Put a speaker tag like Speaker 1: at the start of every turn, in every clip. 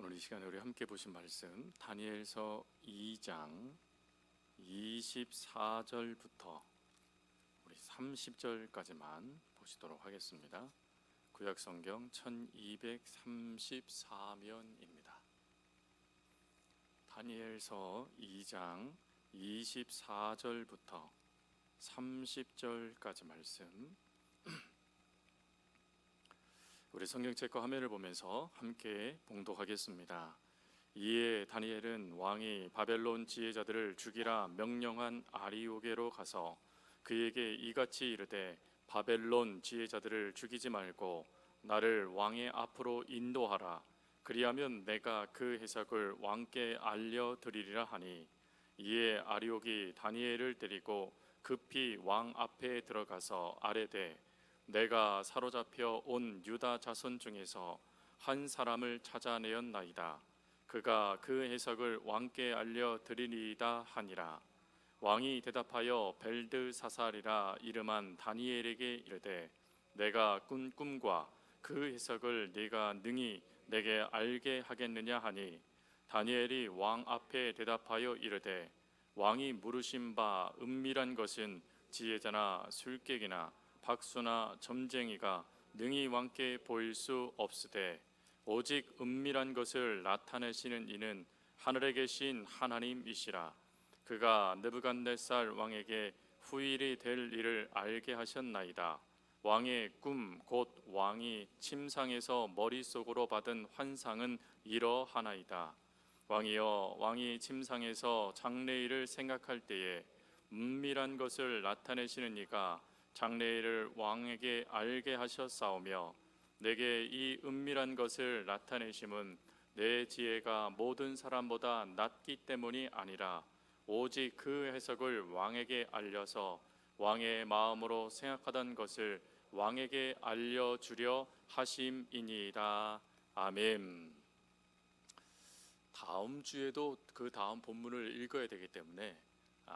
Speaker 1: 오늘 이 시간에 우리 함께 보신 말씀 다니엘서 2장 24절부터 우리 30절까지만 보시도록 하겠습니다. 구약성경 1234면입니다. 다니엘서 2장 24절부터 30절까지 말씀 우리 성경책과 화면을 보면서 함께 봉독하겠습니다. 이에 다니엘은 왕이 바벨론 지혜자들을 죽이라 명령한 아리오게로 가서 그에게 이같이 이르되 바벨론 지혜자들을 죽이지 말고 나를 왕의 앞으로 인도하라. 그리하면 내가 그 해석을 왕께 알려드리리라 하니, 이에 아리옥이 다니엘을 데리고 급히 왕 앞에 들어가서 아뢰되 내가 사로잡혀 온 유다 자손 중에서 한 사람을 찾아내었나이다. 그가 그 해석을 왕께 알려드리리이다 하니라. 왕이 대답하여 벨드사살이라 이름한 다니엘에게 이르되 내가 꾼 꿈과 그 해석을 네가 능히 내게 알게 하겠느냐 하니, 다니엘이 왕 앞에 대답하여 이르되 왕이 물으신 바 은밀한 것은 지혜자나 술객이나 박수나 점쟁이가 능히 왕께 보일 수 없으되 오직 은밀한 것을 나타내시는 이는 하늘에 계신 하나님이시라. 그가 느부갓네살 왕에게 후일이 될 일을 알게 하셨나이다. 왕의 꿈 곧 왕이 침상에서 머릿속으로 받은 환상은 이러하나이다. 왕이여, 왕이 침상에서 장래일을 생각할 때에 은밀한 것을 나타내시는 이가 장래일을 왕에게 알게 하셨사오며, 내게 이 은밀한 것을 나타내심은 내 지혜가 모든 사람보다 낮기 때문이 아니라 오직 그 해석을 왕에게 알려서 왕의 마음으로 생각하던 것을 왕에게 알려주려 하심이니이다. 아멘. 다음 주에도 그 다음 본문을 읽어야 되기 때문에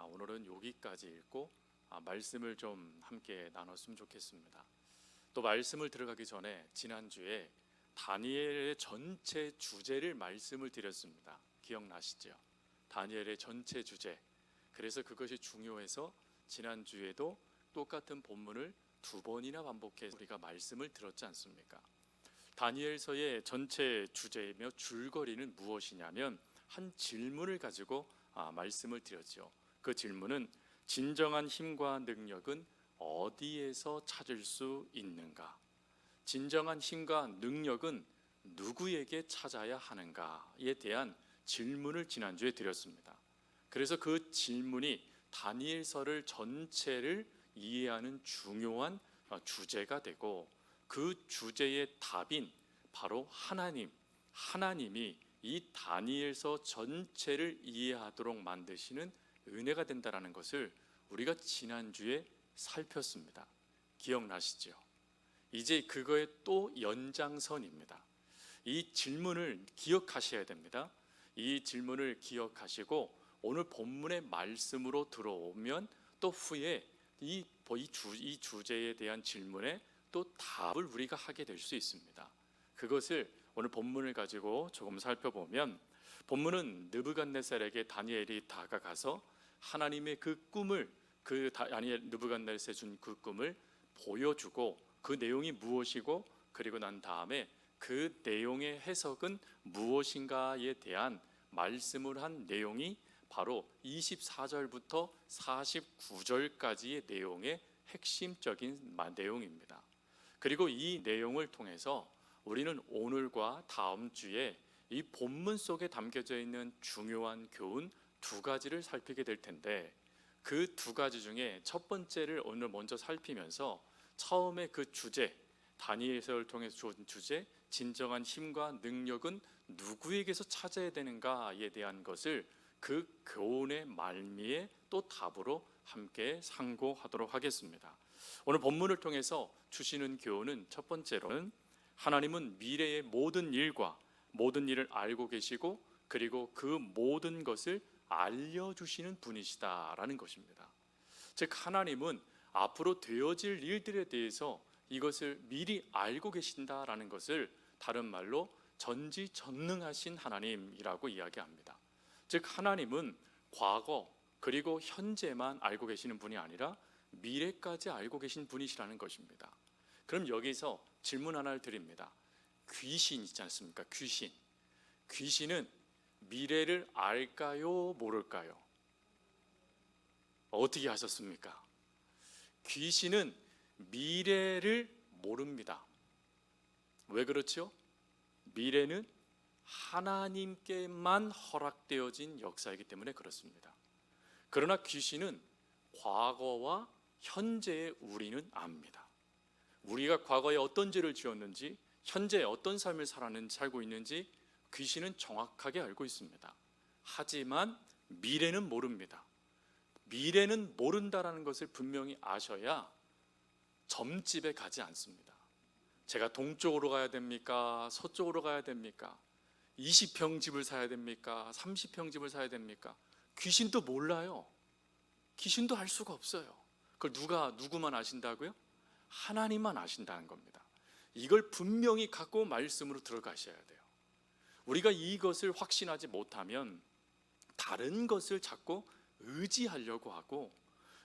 Speaker 1: 오늘은 여기까지 읽고 말씀을 좀 함께 나눴으면 좋겠습니다. 또 말씀을 들어가기 전에 지난주에 다니엘의 전체 주제를 말씀을 드렸습니다. 기억나시죠? 다니엘의 전체 주제. 그래서 그것이 중요해서 지난주에도 똑같은 본문을 두 번이나 반복해서 우리가 말씀을 들었지 않습니까? 다니엘서의 전체 주제이며 줄거리는 무엇이냐면 한 질문을 가지고 말씀을 드렸죠. 그 질문은 진정한 힘과 능력은 어디에서 찾을 수 있는가? 진정한 힘과 능력은 누구에게 찾아야 하는가에 대한 질문을 지난주에 드렸습니다. 그래서 그 질문이 다니엘서를 전체를 이해하는 중요한 주제가 되고, 그 주제의 답인 바로 하나님이 이 다니엘서 전체를 이해하도록 만드시는 은혜가 된다라는 것을 우리가 지난주에 살폈습니다. 기억나시죠? 이제 그거의 또 연장선입니다. 이 질문을 기억하셔야 됩니다. 이 질문을 기억하시고 오늘 본문의 말씀으로 들어오면 또 후에 이 주제에 대한 질문에 또 답을 우리가 하게 될 수 있습니다. 그것을 오늘 본문을 가지고 조금 살펴보면, 본문은 느부갓네살에게 다니엘이 다가가서 하나님의 그 꿈을, 다니엘 느부갓네살에 준 그 꿈을 보여주고 그 내용이 무엇이고, 그리고 난 다음에 그 내용의 해석은 무엇인가에 대한 말씀을 한 내용이 바로 24절부터 49절까지의 내용의 핵심적인 내용입니다. 그리고 이 내용을 통해서 우리는 오늘과 다음 주에 이 본문 속에 담겨져 있는 중요한 교훈 두 가지를 살피게 될 텐데, 그 두 가지 중에 첫 번째를 오늘 먼저 살피면서 처음에 그 주제, 다니엘서를 통해서 주어진 주제, 진정한 힘과 능력은 누구에게서 찾아야 되는가에 대한 것을 그 교훈의 말미에 또 답으로 함께 상고하도록 하겠습니다. 오늘 본문을 통해서 주시는 교훈은 첫 번째로는 하나님은 미래의 모든 일과 모든 일을 알고 계시고, 그리고 그 모든 것을 알려주시는 분이시다라는 것입니다. 즉, 하나님은 앞으로 되어질 일들에 대해서 이것을 미리 알고 계신다라는 것을 다른 말로 전지전능하신 하나님이라고 이야기합니다. 즉 하나님은 과거 그리고 현재만 알고 계시는 분이 아니라 미래까지 알고 계신 분이시라는 것입니다. 그럼 여기서 질문 하나를 드립니다. 귀신 있지 않습니까? 귀신은 미래를 알까요? 모를까요? 어떻게 하셨습니까? 귀신은 미래를 모릅니다. 왜 그렇죠? 미래는 하나님께만 허락되어진 역사이기 때문에 그렇습니다. 그러나 귀신은 과거와 현재의 우리는 압니다. 우리가 과거에 어떤 죄를 지었는지, 현재 어떤 삶을 살고 있는지 귀신은 정확하게 알고 있습니다. 하지만 미래는 모릅니다. 미래는 모른다라는 것을 분명히 아셔야 점집에 가지 않습니다. 제가 동쪽으로 가야 됩니까? 서쪽으로 가야 됩니까? 20평 집을 사야 됩니까? 30평 집을 사야 됩니까? 귀신도 몰라요. 귀신도 알 수가 없어요. 그걸 누구만 아신다고요? 하나님만 아신다는 겁니다. 이걸 분명히 갖고 말씀으로 들어가셔야 돼요. 우리가 이것을 확신하지 못하면 다른 것을 자꾸 의지하려고 하고,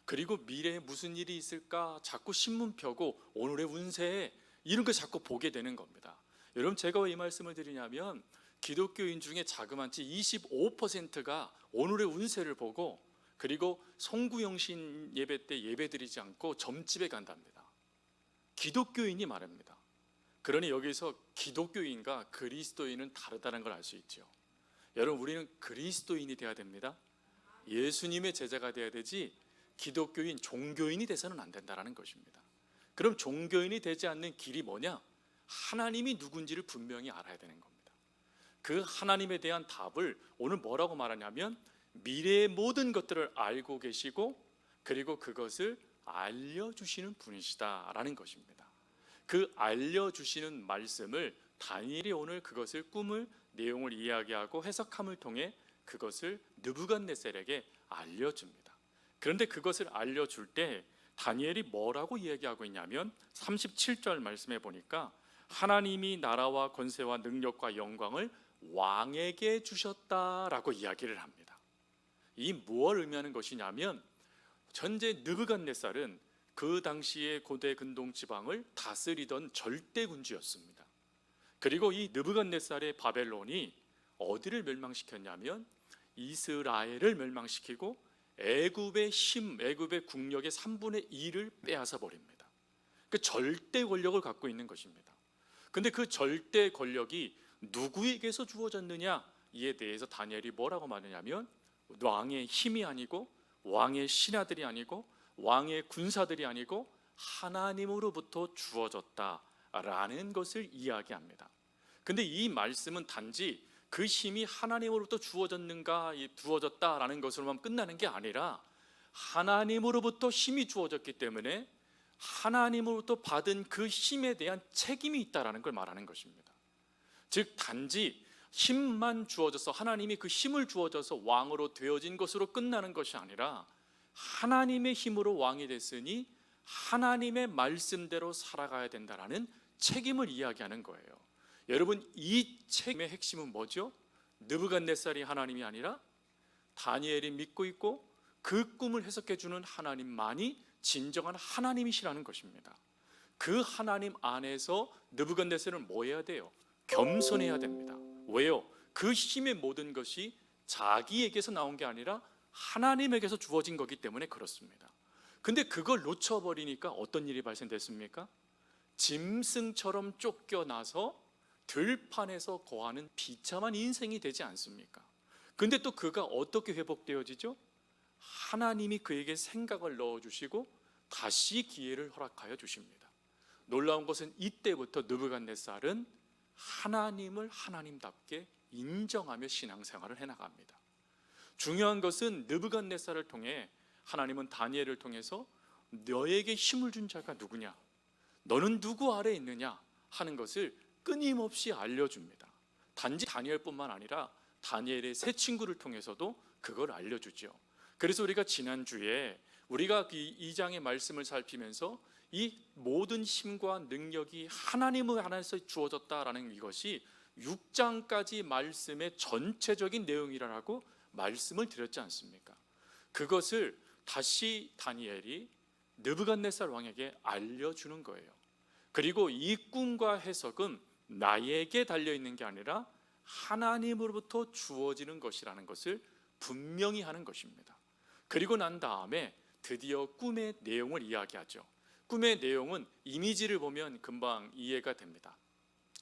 Speaker 1: 그리고 미래에 무슨 일이 있을까 자꾸 신문 펴고 오늘의 운세 이런 거 자꾸 보게 되는 겁니다. 여러분, 제가 왜 이 말씀을 드리냐면 기독교인 중에 자그마치 25%가 오늘의 운세를 보고, 그리고 송구영신 예배 때 예배드리지 않고 점집에 간답니다. 기독교인이 말합니다. 그러니 여기서 기독교인과 그리스도인은 다르다는 걸 알 수 있죠. 여러분, 우리는 그리스도인이 되어야 됩니다. 예수님의 제자가 되어야 되지 기독교인, 종교인이 돼서는 안 된다는 것입니다. 그럼 종교인이 되지 않는 길이 뭐냐? 하나님이 누군지를 분명히 알아야 되는 겁니다. 그 하나님에 대한 답을 오늘 뭐라고 말하냐면 미래의 모든 것들을 알고 계시고 그리고 그것을 알려주시는 분이시다라는 것입니다. 그 알려주시는 말씀을 다니엘이 오늘 그것을 꿈을 내용을 이야기하고 해석함을 통해 그것을 느부갓네살에게 알려줍니다. 그런데 그것을 알려줄 때 다니엘이 뭐라고 이야기하고 있냐면 37절 말씀해 보니까 하나님이 나라와 권세와 능력과 영광을 왕에게 주셨다라고 이야기를 합니다. 이 무엇을 의미하는 것이냐면 현재 느부갓네살은 그 당시에 고대 근동 지방을 다스리던 절대 군주였습니다. 그리고 이 느부갓네살의 바벨론이 어디를 멸망시켰냐면 이스라엘을 멸망시키고 애굽의 힘, 애굽의 국력의 3분의 2를 빼앗아 버립니다. 그 절대 권력을 갖고 있는 것입니다. 근데 그 절대 권력이 누구에게서 주어졌느냐 이에 대해서 다니엘이 뭐라고 말하냐면 왕의 힘이 아니고 왕의 신하들이 아니고 왕의 군사들이 아니고 하나님으로부터 주어졌다라는 것을 이야기합니다. 근데 이 말씀은 단지 그 힘이 하나님으로부터 주어졌다라는 것으로만 끝나는 게 아니라 하나님으로부터 힘이 주어졌기 때문에 하나님으로부터 받은 그 힘에 대한 책임이 있다라는 걸 말하는 것입니다. 즉 단지 힘만 주어져서 하나님이 그 힘을 주어져서 왕으로 되어진 것으로 끝나는 것이 아니라 하나님의 힘으로 왕이 됐으니 하나님의 말씀대로 살아가야 된다라는 책임을 이야기하는 거예요. 여러분, 이 책임의 핵심은 뭐죠? 느부갓네살이 하나님이 아니라 다니엘이 믿고 있고 그 꿈을 해석해 주는 하나님만이 진정한 하나님이시라는 것입니다. 그 하나님 안에서 느부갓네살은 뭐 해야 돼요? 겸손해야 됩니다. 왜요? 그 힘의 모든 것이 자기에게서 나온 게 아니라 하나님에게서 주어진 거기 때문에 그렇습니다. 근데 그걸 놓쳐버리니까 어떤 일이 발생됐습니까? 짐승처럼 쫓겨나서 들판에서 거하는 비참한 인생이 되지 않습니까? 근데 또 그가 어떻게 회복되어지죠? 하나님이 그에게 생각을 넣어주시고 다시 기회를 허락하여 주십니다. 놀라운 것은 이때부터 느부갓네살은 하나님을 하나님답게 인정하며 신앙생활을 해나갑니다. 중요한 것은 느부갓네살을 통해 하나님은 다니엘을 통해서 너에게 힘을 준 자가 누구냐, 너는 누구 아래에 있느냐 하는 것을 끊임없이 알려줍니다. 단지 다니엘뿐만 아니라 다니엘의 세 친구를 통해서도 그걸 알려주죠. 그래서 우리가 지난주에 우리가 2장의 말씀을 살피면서 이 모든 힘과 능력이 하나님의 안에서 주어졌다라는 이것이 6장까지 말씀의 전체적인 내용이라고 말씀을 드렸지 않습니까? 그것을 다시 다니엘이 느부갓네살 왕에게 알려주는 거예요. 그리고 이 꿈과 해석은 나에게 달려있는 게 아니라 하나님으로부터 주어지는 것이라는 것을 분명히 하는 것입니다. 그리고 난 다음에 드디어 꿈의 내용을 이야기하죠. 꿈의 내용은 이미지를 보면 금방 이해가 됩니다.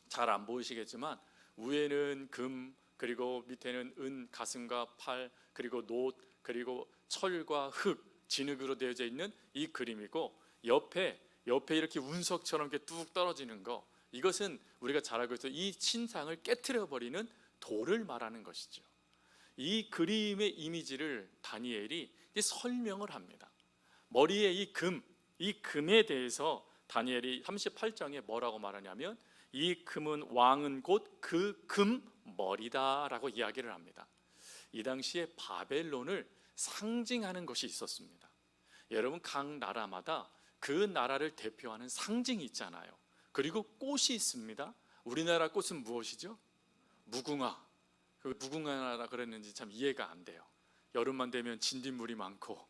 Speaker 1: 잘 안 보이시겠지만 위에는 금, 그리고 밑에는 은, 가슴과 팔, 그리고 놋, 그리고 철과 흙, 진흙으로 되어져 있는 이 그림이고, 옆에 이렇게 운석처럼 이렇게 뚝 떨어지는 거, 이것은 우리가 잘 알고 있어 이 신상을 깨트려 버리는 돌을 말하는 것이죠. 이 그림의 이미지를 다니엘이 설명을 합니다. 머리에 이 금에 대해서 다니엘이 38장에 뭐라고 말하냐면, 이 금은 왕은 곧 그 금 머리다라고 이야기를 합니다. 이 당시에 바벨론을 상징하는 것이 있었습니다. 여러분, 각 나라마다 그 나라를 대표하는 상징이 있잖아요. 그리고 꽃이 있습니다. 우리나라 꽃은 무엇이죠? 무궁화. 그 무궁화라 그랬는지 참 이해가 안 돼요. 여름만 되면 진딧물이 많고,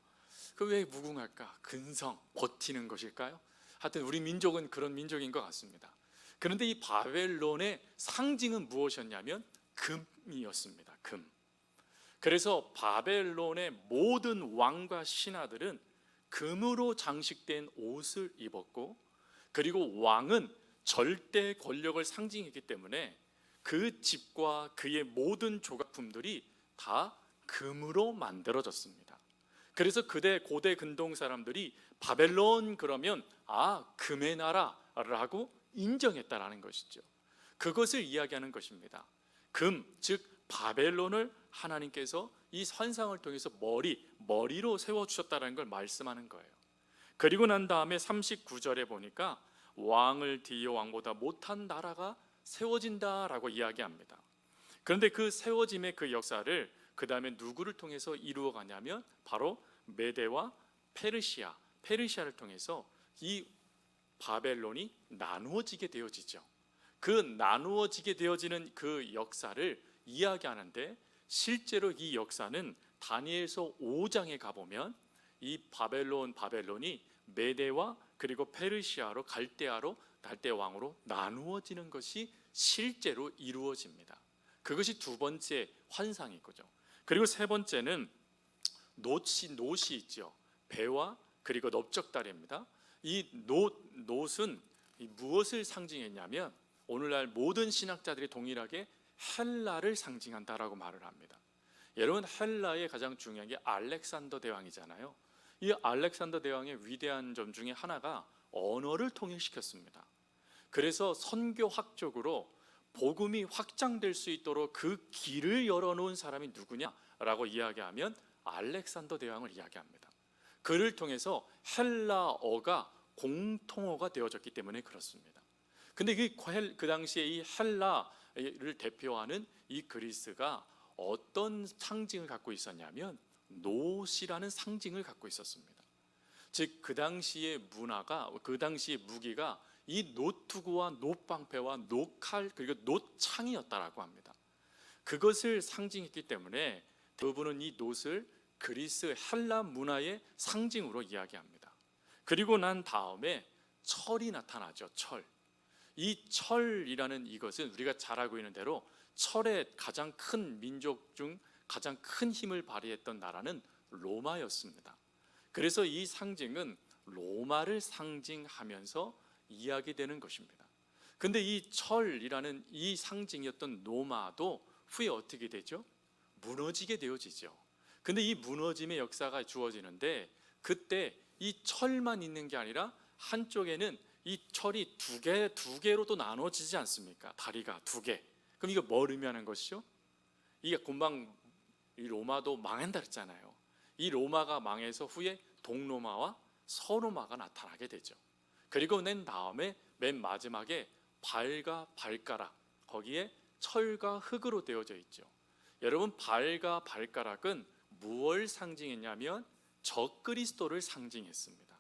Speaker 1: 그 왜 무궁화일까? 근성, 버티는 것일까요? 하여튼 우리 민족은 그런 민족인 것 같습니다. 그런데 이 바벨론의 상징은 무엇이었냐면 금이었습니다. 금. 그래서 바벨론의 모든 왕과 신하들은 금으로 장식된 옷을 입었고, 그리고 왕은 절대 권력을 상징했기 때문에 그 집과 그의 모든 조각품들이 다 금으로 만들어졌습니다. 그래서 고대 근동 사람들이 바벨론 그러면 금의 나라라고 인정했다라는 것이죠. 그것을 이야기하는 것입니다. 금, 즉 바벨론을 하나님께서 이 환상을 통해서 머리로 세워주셨다는 걸 말씀하는 거예요. 그리고 난 다음에 39절에 보니까 왕을 뒤이어 왕보다 못한 나라가 세워진다라고 이야기합니다. 그런데 그 세워짐의 그 역사를 그 다음에 누구를 통해서 이루어 가냐면 바로 메대와 페르시아를 통해서 이 바벨론이 나누어지게 되어지죠. 그 나누어지게 되어지는 그 역사를 이야기하는데, 실제로 이 역사는 다니엘서 5장에 가보면 이 바벨론이 메대와 그리고 페르시아로 갈대 왕으로 나누어지는 것이 실제로 이루어집니다. 그것이 두 번째 환상이죠. 그리고 세 번째는 놋이 있죠. 배와 그리고 넓적다리입니다. 이 놋은 무엇을 상징했냐면, 오늘날 모든 신학자들이 동일하게 헬라를 상징한다라고 말을 합니다. 여러분, 헬라의 가장 중요한 게 알렉산더 대왕이잖아요. 이 알렉산더 대왕의 위대한 점 중에 하나가 언어를 통일시켰습니다. 그래서 선교학적으로 복음이 확장될 수 있도록 그 길을 열어놓은 사람이 누구냐라고 이야기하면 알렉산더 대왕을 이야기합니다. 그를 통해서 헬라어가 공통어가 되어졌기 때문에 그렇습니다. 근데 그 당시에 이 헬라를 대표하는 이 그리스가 어떤 상징을 갖고 있었냐면 놋이라는 상징을 갖고 있었습니다. 즉 그 당시의 문화가, 그 당시의 무기가 이 놋투구와 놋방패와 놋칼 그리고 놋창이었다라고 합니다. 그것을 상징했기 때문에 대부분은 이 놋을 그리스 헬라 문화의 상징으로 이야기합니다. 그리고 난 다음에 철이 나타나죠. 이 철이라는 이것은 우리가 잘 알고 있는 대로 철의 가장 큰 민족 중 가장 큰 힘을 발휘했던 나라는 로마였습니다. 그래서 이 상징은 로마를 상징하면서 이야기되는 것입니다. 근데 이 철이라는 이 상징이었던 로마도 후에 어떻게 되죠? 무너지게 되어지죠. 근데 이 무너짐의 역사가 주어지는데, 그때 이 철만 있는 게 아니라 한쪽에는 이 철이 두 개로도 나눠지지 않습니까? 다리가 두 개. 그럼 이거 뭘 의미하는 것이죠? 이게 금방 이 로마도 망한다 그랬잖아요. 이 로마가 망해서 후에 동로마와 서로마가 나타나게 되죠. 그리고 난 다음에 맨 마지막에 발과 발가락, 거기에 철과 흙으로 되어져 있죠. 여러분, 발과 발가락은 무엇을 상징했냐면 적그리스도를 상징했습니다.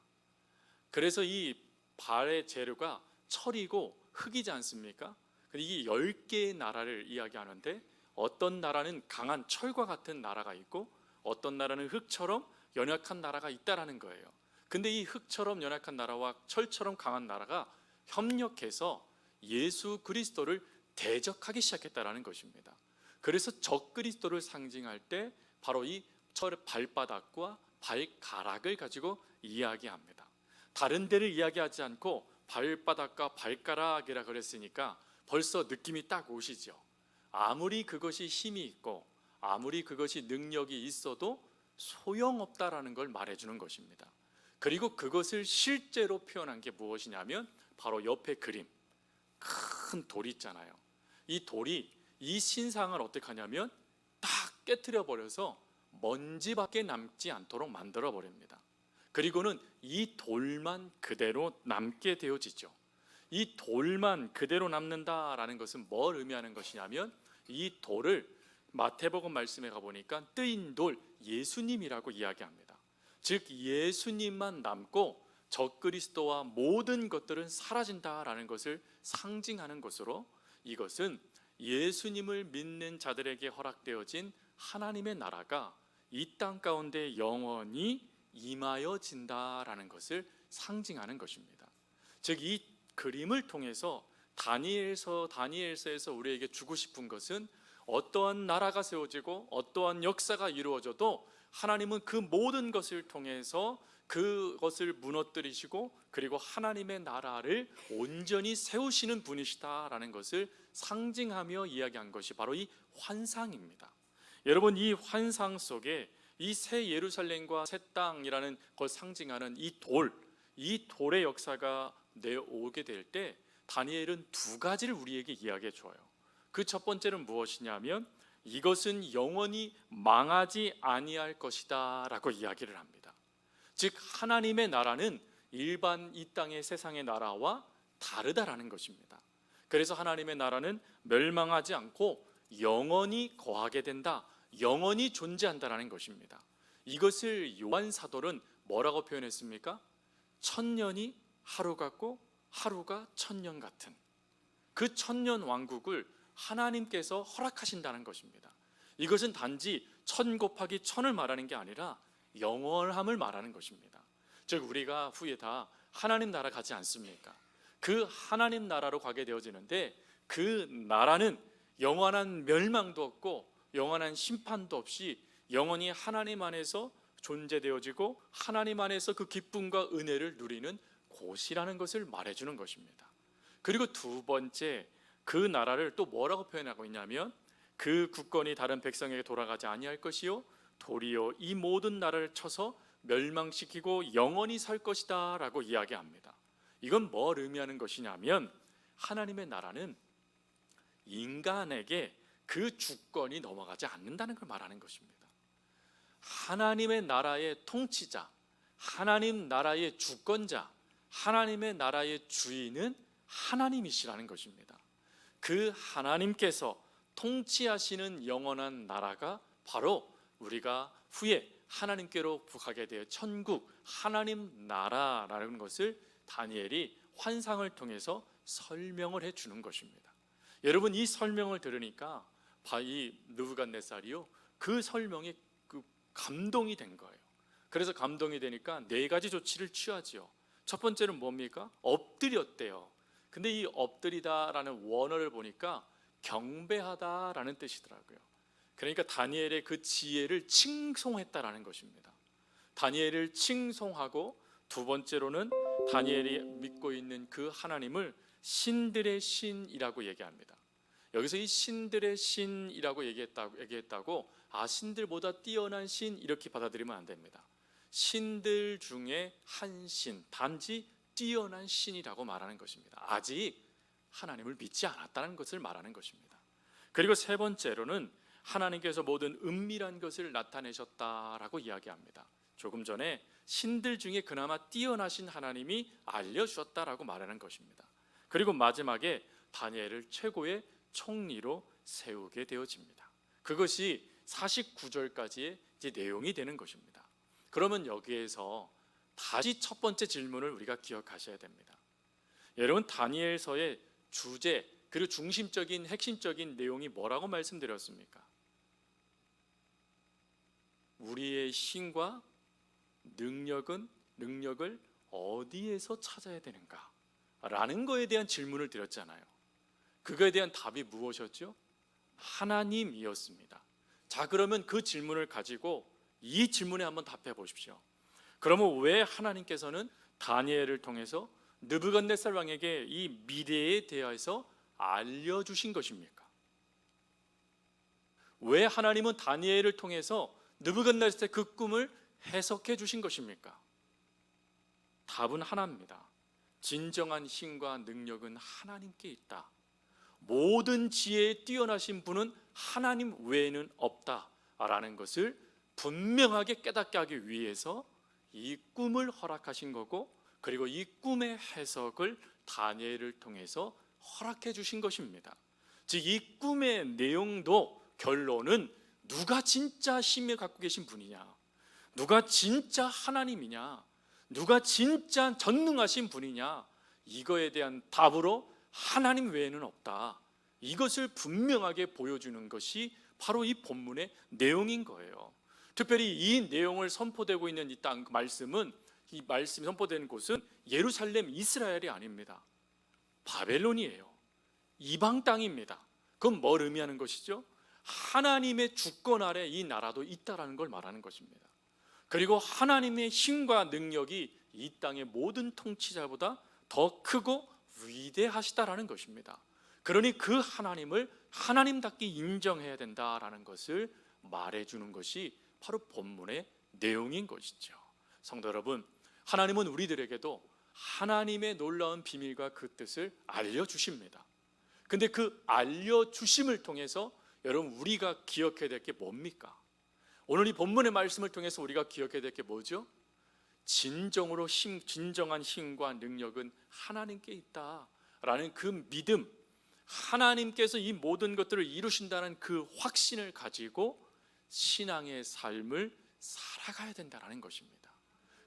Speaker 1: 그래서 이 발의 재료가 철이고 흙이지 않습니까? 이게 10개의 나라를 이야기하는데 어떤 나라는 강한 철과 같은 나라가 있고 어떤 나라는 흙처럼 연약한 나라가 있다라는 거예요. 근데 이 흙처럼 연약한 나라와 철처럼 강한 나라가 협력해서 예수 그리스도를 대적하기 시작했다라는 것입니다. 그래서 적그리스도를 상징할 때 바로 이 철의 발바닥과 발가락을 가지고 이야기합니다. 다른 데를 이야기하지 않고 발바닥과 발가락이라 그랬으니까 벌써 느낌이 딱 오시죠. 아무리 그것이 힘이 있고 아무리 그것이 능력이 있어도 소용없다라는 걸 말해주는 것입니다. 그리고 그것을 실제로 표현한 게 무엇이냐면 바로 옆에 그림, 큰 돌이 있잖아요. 이 돌이 이 신상을 어떻게 하냐면 딱 깨트려 버려서 먼지밖에 남지 않도록 만들어 버립니다. 그리고는 이 돌만 그대로 남게 되어지죠. 이 돌만 그대로 남는다라는 것은 뭘 의미하는 것이냐면 이 돌을 마태복음 말씀에 가보니까 뜨인 돌 예수님이라고 이야기합니다. 즉 예수님만 남고 적그리스도와 모든 것들은 사라진다라는 것을 상징하는 것으로 이것은 예수님을 믿는 자들에게 허락되어진 하나님의 나라가 이 땅 가운데 영원히 임하여진다라는 것을 상징하는 것입니다. 즉 이 그림을 통해서 다니엘서에서 우리에게 주고 싶은 것은 어떠한 나라가 세워지고 어떠한 역사가 이루어져도 하나님은 그 모든 것을 통해서 그것을 무너뜨리시고 그리고 하나님의 나라를 온전히 세우시는 분이시다라는 것을 상징하며 이야기한 것이 바로 이 환상입니다. 여러분, 이 환상 속에 이 새 예루살렘과 새 땅이라는 걸 상징하는 이 돌의 역사가 내오게 될 때 다니엘은 두 가지를 우리에게 이야기해 줘요. 그 첫 번째는 무엇이냐면 이것은 영원히 망하지 아니할 것이다 라고 이야기를 합니다. 즉 하나님의 나라는 일반 이 땅의 세상의 나라와 다르다라는 것입니다. 그래서 하나님의 나라는 멸망하지 않고 영원히 거하게 된다, 영원히 존재한다라는 것입니다. 이것을 요한 사도는 뭐라고 표현했습니까? 천년이 하루 같고 하루가 천년 같은 그 천년 왕국을 하나님께서 허락하신다는 것입니다. 이것은 단지 천 곱하기 천을 말하는 게 아니라 영원함을 말하는 것입니다. 즉 우리가 후에 다 하나님 나라 가지 않습니까? 그 하나님 나라로 가게 되어지는데 그 나라는 영원한 멸망도 없고 영원한 심판도 없이 영원히 하나님 안에서 존재되어지고 하나님 안에서 그 기쁨과 은혜를 누리는 곳이라는 것을 말해주는 것입니다. 그리고 두 번째, 그 나라를 또 뭐라고 표현하고 있냐면 그 국권이 다른 백성에게 돌아가지 아니할 것이요 도리어 이 모든 나라를 쳐서 멸망시키고 영원히 살 것이다 라고 이야기합니다. 이건 뭘 의미하는 것이냐면 하나님의 나라는 인간에게 그 주권이 넘어가지 않는다는 걸 말하는 것입니다. 하나님의 나라의 통치자, 하나님 나라의 주권자, 하나님의 나라의 주인은 하나님이시라는 것입니다. 그 하나님께서 통치하시는 영원한 나라가 바로 우리가 후에 하나님께로 가게 되어 천국, 하나님 나라라는 것을 다니엘이 환상을 통해서 설명을 해주는 것입니다. 여러분, 이 설명을 들으니까 이 느부갓네살이요 그 설명에 감동이 된 거예요. 그래서 감동이 되니까 네 가지 조치를 취하지요. 첫 번째는 뭡니까? 엎드렸대요. 근데 이 엎드리다라는 원어를 보니까 경배하다라는 뜻이더라고요. 그러니까 다니엘의 그 지혜를 칭송했다라는 것입니다. 다니엘을 칭송하고 두 번째로는 다니엘이 믿고 있는 그 하나님을 신들의 신이라고 얘기합니다. 여기서 이 신들의 신이라고 얘기했다고 신들보다 뛰어난 신 이렇게 받아들이면 안 됩니다. 신들 중에 한 신, 단지 뛰어난 신이라고 말하는 것입니다. 아직 하나님을 믿지 않았다는 것을 말하는 것입니다. 그리고 세 번째로는 하나님께서 모든 은밀한 것을 나타내셨다라고 이야기합니다. 조금 전에 신들 중에 그나마 뛰어나신 하나님이 알려주셨다라고 말하는 것입니다. 그리고 마지막에 다니엘을 최고의 총리로 세우게 되어집니다. 그것이 49절까지의 이제 내용이 되는 것입니다. 그러면 여기에서 다시 첫 번째 질문을 우리가 기억하셔야 됩니다. 여러분, 다니엘서의 주제, 그리고 중심적인 핵심적인 내용이 뭐라고 말씀드렸습니까? 우리의 힘과 능력을 어디에서 찾아야 되는가? 라는 거에 대한 질문을 드렸잖아요. 그거에 대한 답이 무엇이었죠? 하나님이었습니다. 자, 그러면 그 질문을 가지고 이 질문에 한번 답해 보십시오. 그러면 왜 하나님께서는 다니엘을 통해서 느부갓네살 왕에게 이 미래에 대해서 알려주신 것입니까? 왜 하나님은 다니엘을 통해서 느부갓네살의 그 꿈을 해석해 주신 것입니까? 답은 하나입니다. 진정한 힘과 능력은 하나님께 있다. 모든 지혜에 뛰어나신 분은 하나님 외에는 없다라는 것을 분명하게 깨닫게 하기 위해서 이 꿈을 허락하신 거고, 그리고 이 꿈의 해석을 다니엘을 통해서 허락해 주신 것입니다. 즉, 이 꿈의 내용도 결론은 누가 진짜 힘을 갖고 계신 분이냐, 누가 진짜 하나님이냐, 누가 진짜 전능하신 분이냐, 이거에 대한 답으로 하나님 외에는 없다. 이것을 분명하게 보여주는 것이 바로 이 본문의 내용인 거예요. 특별히 이 내용을 선포되고 있는 이 땅 말씀은, 이 말씀이 선포되는 곳은 예루살렘 이스라엘이 아닙니다. 바벨론이에요. 이방 땅입니다. 그건 뭘 의미하는 것이죠? 하나님의 주권 아래 이 나라도 있다라는 걸 말하는 것입니다. 그리고 하나님의 힘과 능력이 이 땅의 모든 통치자보다 더 크고 위대하시다라는 것입니다. 그러니 그 하나님을 하나님답게 인정해야 된다라는 것을 말해주는 것이 바로 본문의 내용인 것이죠. 성도 여러분, 하나님은 우리들에게도 하나님의 놀라운 비밀과 그 뜻을 알려주십니다. 근데 그 알려주심을 통해서 여러분, 우리가 기억해야 될 게 뭡니까? 오늘 이 본문의 말씀을 통해서 우리가 기억해야 될 게 뭐죠? 진정한 힘과 능력은 하나님께 있다라는 그 믿음, 하나님께서 이 모든 것들을 이루신다는 그 확신을 가지고 신앙의 삶을 살아가야 된다는 것입니다.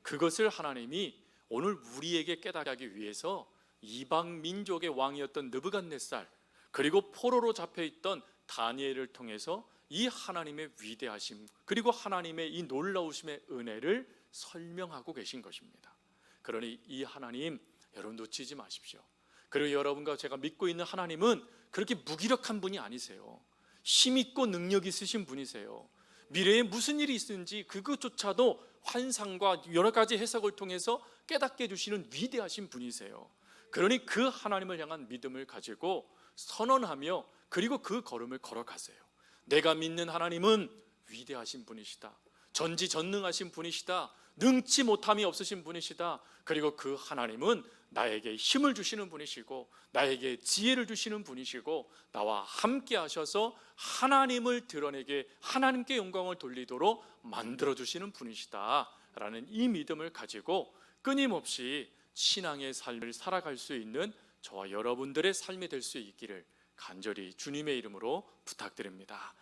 Speaker 1: 그것을 하나님이 오늘 우리에게 깨닫게 하기 위해서 이방 민족의 왕이었던 느부갓네살, 그리고 포로로 잡혀있던 다니엘을 통해서 이 하나님의 위대하심, 그리고 하나님의 이 놀라우심의 은혜를 설명하고 계신 것입니다. 그러니 이 하나님 여러분 놓치지 마십시오. 그리고 여러분과 제가 믿고 있는 하나님은 그렇게 무기력한 분이 아니세요. 힘 있고 능력 있으신 분이세요. 미래에 무슨 일이 있는지 그것조차도 환상과 여러 가지 해석을 통해서 깨닫게 해주시는 위대하신 분이세요. 그러니 그 하나님을 향한 믿음을 가지고 선언하며 그리고 그 걸음을 걸어가세요. 내가 믿는 하나님은 위대하신 분이시다. 전지전능하신 분이시다. 능치 못함이 없으신 분이시다. 그리고 그 하나님은 나에게 힘을 주시는 분이시고 나에게 지혜를 주시는 분이시고 나와 함께 하셔서 하나님을 드러내게, 하나님께 영광을 돌리도록 만들어주시는 분이시다 라는 이 믿음을 가지고 끊임없이 신앙의 삶을 살아갈 수 있는 저와 여러분들의 삶이 될 수 있기를 간절히 주님의 이름으로 부탁드립니다.